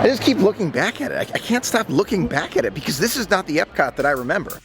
I just keep looking back at it. I can't stop looking back at it because this is not the Epcot that I remember.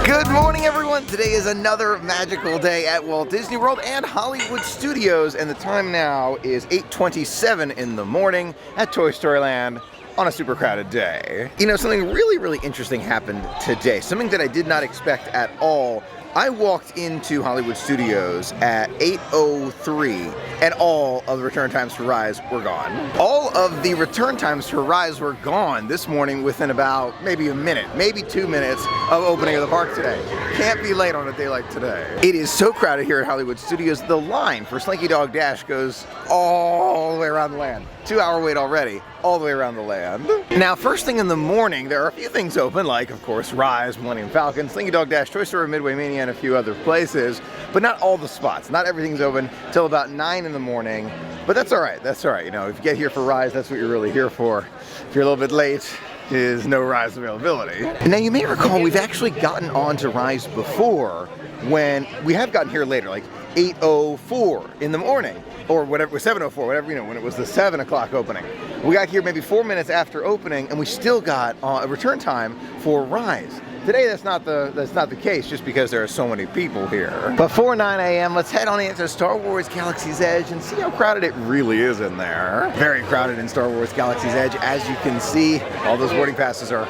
Good morning, everyone. Today is another magical day at Walt Disney World and Hollywood Studios, and the time now is 8:27 in the morning at Toy Story Land on a super crowded day. You know, something really interesting happened today, something that I did not expect at all. I walked into Hollywood Studios at 8:03 and all of the return times for Reyes were gone. All of the return times for Reyes were gone this morning within about maybe a minute, maybe 2 minutes of opening of the park today. Can't be late on a day like today. It is so crowded here at Hollywood Studios. The line for Slinky Dog Dash goes all the way around the land. 2-hour wait already, all the way around the land. Now, first thing in the morning, there are a few things open, like, of course, Reyes, Millennium Falcon, Slinky Dog Dash, Toy Story, Midway Mania, and a few other places, but not all the spots. Not everything's open till about 9 in the morning, but that's all right. That's all right. You know, if you get here for Reyes, that's what you're really here for. If you're a little bit late, is no Reyes availability. Now, you may recall we've actually gotten on to Reyes before when we have gotten here later, like 8:04 in the morning, or whatever, 7:04, whatever, you know, when it was the 7 o'clock opening. We got here maybe 4 minutes after opening, and we still got a return time for Reyes. Today, that's not the case, just because there are so many people here. Before 9 a.m., let's head on into Star Wars Galaxy's Edge and see how crowded it really is in there. Very crowded in Star Wars Galaxy's Edge. As you can see, all those boarding passes are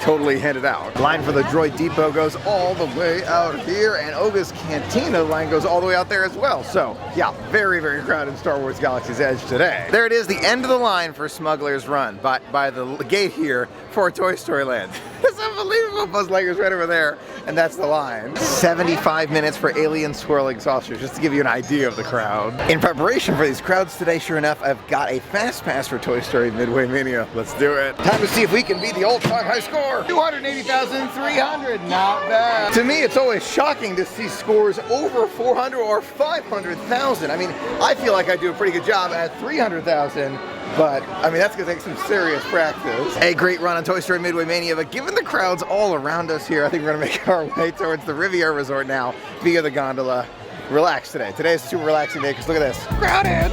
totally handed out. Line for the Droid Depot goes all the way out here, and Oga's Cantina line goes all the way out there as well. So, yeah, very crowded in Star Wars Galaxy's Edge today. There it is, the end of the line for Smuggler's Run by the gate here for Toy Story Land. It's unbelievable. Buzz Lightyear's right over there, and that's the line. 75 minutes for Alien Swirling Saucers, just to give you an idea of the crowd. In preparation for these crowds today, sure enough, I've got a fast pass for Toy Story Midway Mania. Let's do it. Time to see if we can beat the all-time high score. 280,300, not bad. To me, it's always shocking to see scores over 400 or 500,000. I mean, I feel like I do a pretty good job at 300,000. But, I mean, that's going to take some serious practice. A great run on Toy Story Midway Mania, but given the crowds all around us here, I think we're going to make our way towards the Riviera Resort now via the gondola. Relax today. Today is a super relaxing day because look at this. Crowded!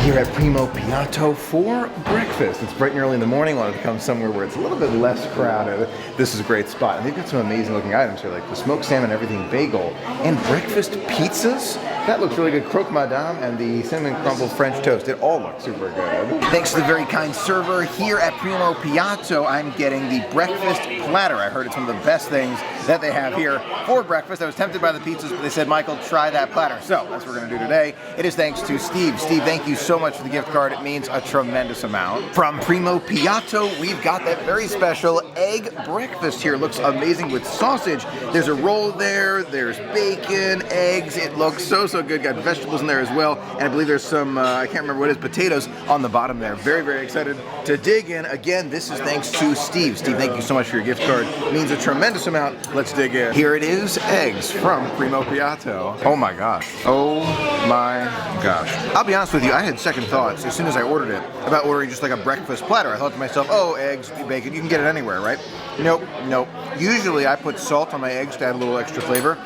Here at Primo Piazza for breakfast. It's bright and early in the morning. Wanted to come somewhere where it's a little bit less crowded. This is a great spot. And they've got some amazing looking items here, like the smoked salmon everything bagel and breakfast pizzas. That looks really good. Croque Madame and the cinnamon crumble French toast. It all looks super good. Thanks to the very kind server here at Primo Piazza, I'm getting the breakfast platter. I heard it's one of the best things that they have here for breakfast. I was tempted by the pizzas, but they said, Michael, try that platter. So that's what we're going to do today. It is thanks to Steve. Steve, thank you so much for the gift card. It means a tremendous amount. From Primo Piazza, we've got that very special egg breakfast here. It looks amazing with sausage. There's a roll there. There's bacon, eggs. It looks so good. Got vegetables in there as well. And I believe there's some, I can't remember what it is, potatoes on the bottom there. Very excited to dig in. Again, this is thanks to Steve. Steve, thank you so much for your gift card. It means a tremendous amount. Let's dig in. Here it is, eggs from Primo Piazza. Oh my gosh. Oh my gosh. I'll be honest with you, I had second thoughts as soon as I ordered it about ordering just like a breakfast platter. I thought to myself, oh, eggs, bacon, you can get it anywhere, right? Nope. Usually I put salt on my eggs to add a little extra flavor.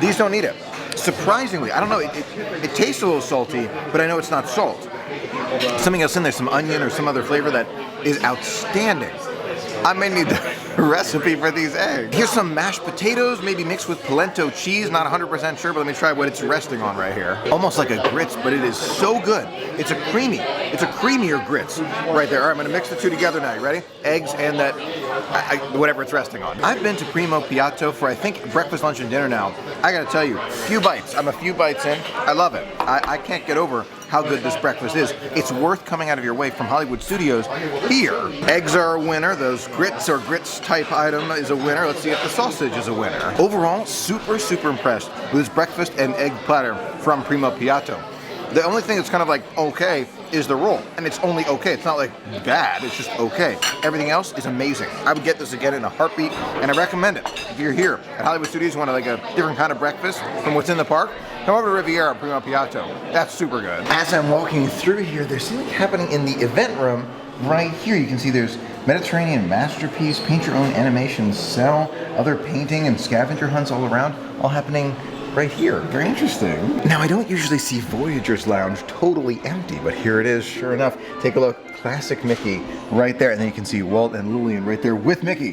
These don't need it. Surprisingly, I don't know, it tastes a little salty, but I know it's not salt. Something else in there, some onion or some other flavor that is outstanding. I may need the recipe for these eggs. Here's some mashed potatoes, maybe mixed with polenta cheese. Not 100% sure, but let me try what it's resting on right here. Almost like a grits, but it is so good. It's a creamier grits right there. All right, I'm gonna mix the two together now. You ready? Eggs and that, whatever it's resting on. I've been to Primo Piazza for, I think, breakfast, lunch, and dinner now. I gotta tell you, few bites. I'm a few bites in. I love it. I can't get over how good this breakfast is. It's worth coming out of your way from Hollywood Studios here. Eggs are a winner. Those grits or grits type item is a winner. Let's see if the sausage is a winner. Overall, super impressed with this breakfast and egg platter from Primo Piazza. The only thing that's kind of like okay is the roll, and it's only okay. It's not like bad, it's just okay. Everything else is amazing. I would get this again in a heartbeat, and I recommend it. If you're here at Hollywood Studios, you want like a different kind of breakfast from what's in the park, come over to Riviera, Primo Piazza. That's super good. As I'm walking through here, there's something happening in the event room right here. You can see there's Mediterranean Masterpiece, Paint Your Own Animation Cell, other painting and scavenger hunts all around, all happening right here. Very interesting. Now, I don't usually see Voyagers Lounge totally empty, but here it is, sure enough. Take a look. Classic Mickey right there, and then you can see Walt and Lillian right there with Mickey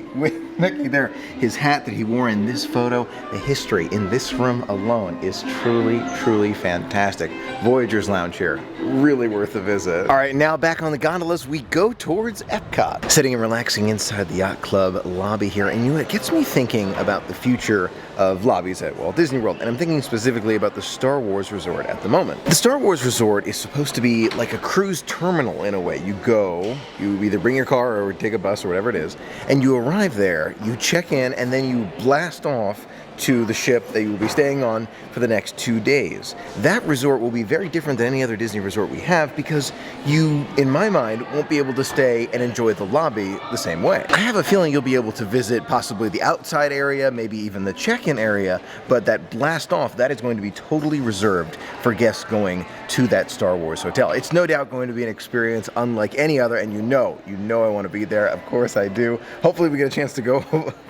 there. His hat that he wore in this photo. The history in this room alone is truly, truly fantastic. Voyagers Lounge here, really worth a visit. All right, now back on the gondolas, we go towards Epcot. Sitting and relaxing inside the Yacht Club lobby here, and you know, it gets me thinking about the future of lobbies at Walt Disney World, and I'm thinking specifically about the Star Wars Resort at the moment. The Star Wars Resort is supposed to be like a cruise terminal in a way. You go, you either bring your car or take a bus or whatever it is, and you arrive there, you check in, and then you blast off to the ship that you will be staying on for the next 2 days. That resort will be very different than any other Disney resort we have because you, in my mind, won't be able to stay and enjoy the lobby the same way. I have a feeling you'll be able to visit possibly the outside area, maybe even the check-in area, but that blast off, that is going to be totally reserved for guests going to that Star Wars hotel. It's no doubt going to be an experience unlike any other, and you know I want to be there. Of course I do. Hopefully we get a chance to go.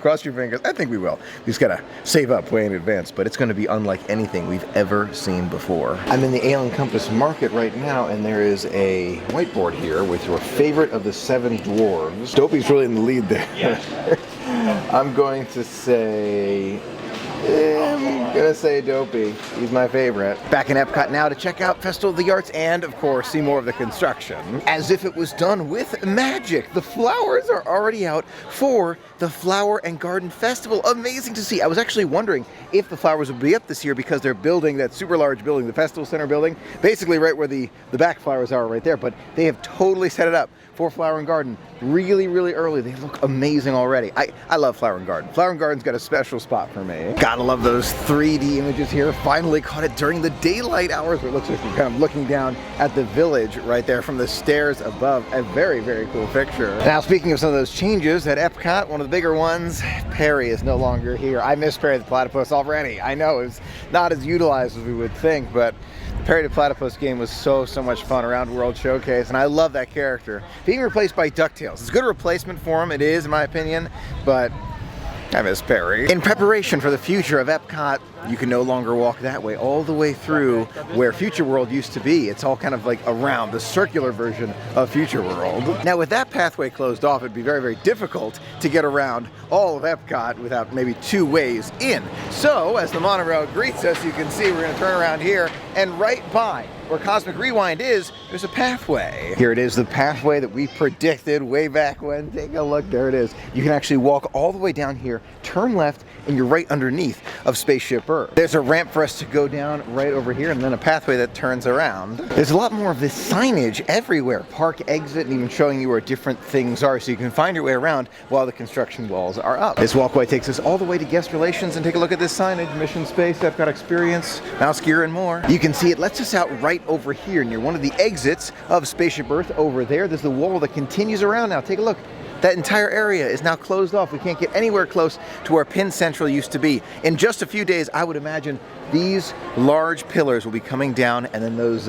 Cross your fingers. I think we will. We just gotta save up way in advance, but it's going to be unlike anything we've ever seen before. I'm in the Ale and Compass Market right now, and there is a whiteboard here with your favorite of the 7 dwarves. Dopey's really in the lead there. Yeah. I'm going to say Dopey. He's my favorite. Back in Epcot now to check out Festival of the Arts and, of course, see more of the construction. As if it was done with magic, the flowers are already out for the Flower and Garden Festival. Amazing to see. I was actually wondering if the flowers would be up this year because they're building that super large building, the Festival Center building, basically right where the back flowers are right there, but they have totally set it up for Flower and Garden really, really early. They look amazing already. I love Flower and Garden. Flower and Garden's got a special spot for me. Gotta love those 3D images here. Finally caught it during the daylight hours where it looks like you're kind of looking down at the village right there from the stairs above. A very, very cool picture. Now, speaking of some of those changes at Epcot, one of the bigger ones, Perry is no longer here. I miss Perry the Platypus already. I know it's not as utilized as we would think, but the Perry the Platypus game was so much fun around World Showcase, and I love that character. Being replaced by DuckTales. It's a good replacement for him, it is, in my opinion, but I miss Perry. In preparation for the future of Epcot, you can no longer walk that way all the way through where Future World used to be. It's all kind of like around the circular version of Future World. Now, with that pathway closed off, it'd be very, very difficult to get around all of Epcot without maybe 2 ways in. So, as the monorail greets us, you can see we're going to turn around here, and right by where Cosmic Rewind is, there's a pathway. Here it is, the pathway that we predicted way back when. Take a look, there it is. You can actually walk all the way down here, turn left, and you're right underneath of Spaceship Earth. There's a ramp for us to go down right over here, and then a pathway that turns around. There's a lot more of this signage everywhere. Park exit, and even showing you where different things are, so you can find your way around while the construction walls are up. This walkway takes us all the way to guest relations, and take a look at this signage. Mission Space, Epcot Experience, Mouse Gear, and more. You can see it lets us out right over here near one of the exits of Spaceship Earth over there. There's the wall that continues around now. Take a look. That entire area is now closed off. We can't get anywhere close to where Penn Central used to be. In just a few days, I would imagine these large pillars will be coming down, and then those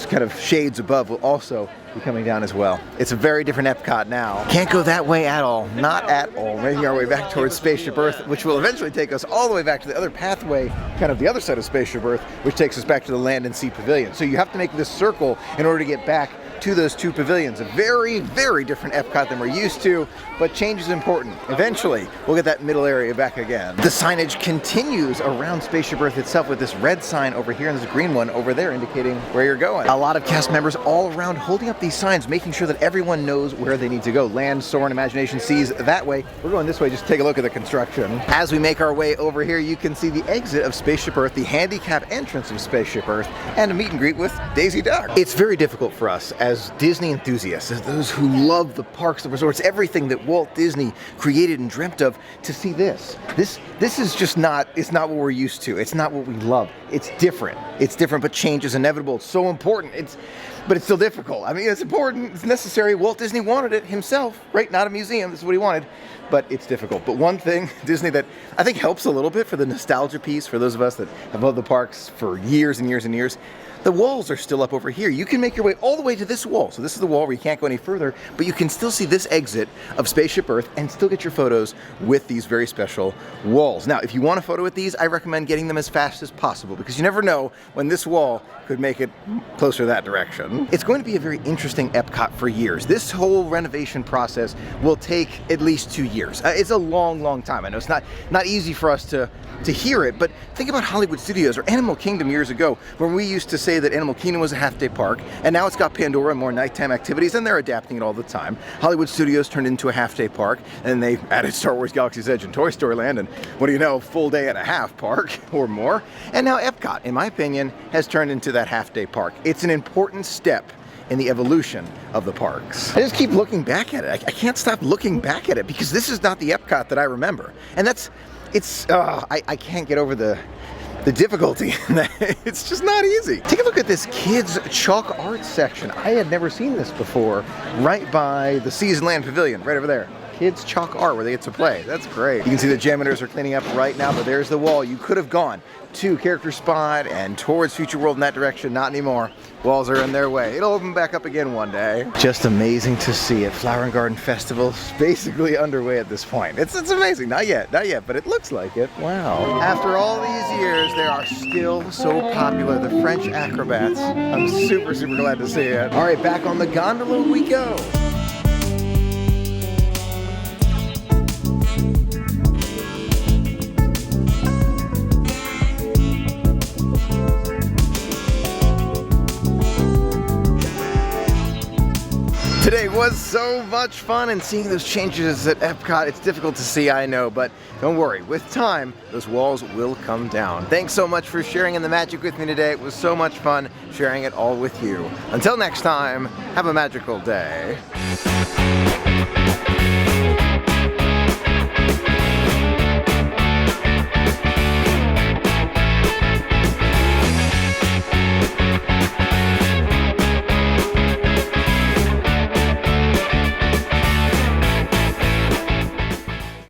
kind of shades above will also be coming down as well. It's a very different Epcot now. Can't go that way at all. Not at all. Making our way back towards Spaceship Earth, which will eventually take us all the way back to the other pathway, kind of the other side of Spaceship Earth, which takes us back to the Land and Sea Pavilion. So you have to make this circle in order to get back to those 2 pavilions. A very, very different Epcot than we're used to, but change is important. Eventually, we'll get that middle area back again. The signage continues around Spaceship Earth itself with this red sign over here and this green one over there indicating where you're going. A lot of cast members all around holding up these signs, making sure that everyone knows where they need to go. Land, Soar, and Imagination Seas that way. We're going this way, just take a look at the construction. As we make our way over here, you can see the exit of Spaceship Earth, the handicap entrance of Spaceship Earth, and a meet and greet with Daisy Duck. It's very difficult for us as as Disney enthusiasts, as those who love the parks, the resorts, everything that Walt Disney created and dreamt of, to see this. This is just not, it's not what we're used to. It's not what we love. It's different. It's different, but change is inevitable. It's so important. But it's still difficult. I mean, it's important, it's necessary. Walt Disney wanted it himself, right? Not a museum, this is what he wanted, but it's difficult. But one thing, Disney, that I think helps a little bit for the nostalgia piece, for those of us that have loved the parks for years and years and years, the walls are still up over here. You can make your way all the way to this wall. So this is the wall where you can't go any further, but you can still see this exit of Spaceship Earth and still get your photos with these very special walls. Now, if you want a photo with these, I recommend getting them as fast as possible, because you never know when this wall could make it closer that direction. It's going to be a very interesting Epcot for years. This whole renovation process will take at least 2 years. It's a long, long time. I know it's not easy for us to hear it, but think about Hollywood Studios or Animal Kingdom years ago, when we used to say that Animal Kingdom was a half-day park, and now it's got Pandora and more nighttime activities, and they're adapting it all the time. Hollywood Studios turned into a half-day park, and they added Star Wars Galaxy's Edge and Toy Story Land, and what do you know, full day and a half park or more. And now Epcot, in my opinion, has turned into that half-day park. It's an important step in the evolution of the parks. I just keep looking back at it. I can't stop looking back at it, because this is not the Epcot that I remember. And I can't get over the difficulty in that. It's just not easy. Take a look at this kids chalk art section. I had never seen this before, right by the Seasonland Pavilion, right over there. Kids chalk art where they get to play. That's great. You can see the janitors are cleaning up right now, but there's the wall. You could have gone to Character Spot and towards Future World in that direction. Not anymore. Walls are in their way. It'll open back up again one day. Just amazing to see it. Flower and Garden Festival is basically underway at this point. It's amazing. Not yet, but it looks like it. Wow. After all these years, they are still so popular. The French acrobats. I'm super, super glad to see it. All right, back on the gondola we go. Today was so much fun, and seeing those changes at Epcot, it's difficult to see, I know, but don't worry, with time, those walls will come down. Thanks so much for sharing in the magic with me today. It was so much fun sharing it all with you. Until next time, have a magical day.